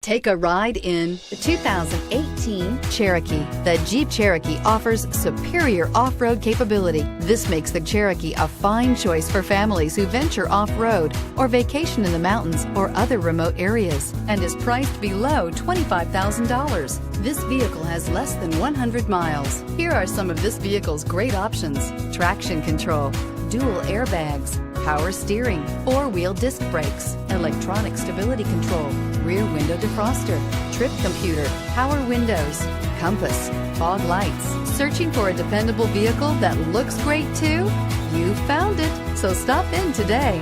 Take a ride in the 2018 Cherokee. The Jeep Cherokee offers superior off-road capability. This makes the Cherokee a fine choice for families who venture off-road or vacation in the mountains or other remote areas, and is priced below $25,000. This vehicle has less than 100 miles. Here are some of this vehicle's great options: traction control, dual airbags, power steering, four-wheel disc brakes, electronic stability control, rear window defroster, trip computer, power windows, compass, fog lights. Searching for a dependable vehicle that looks great too? You found it, so stop in today.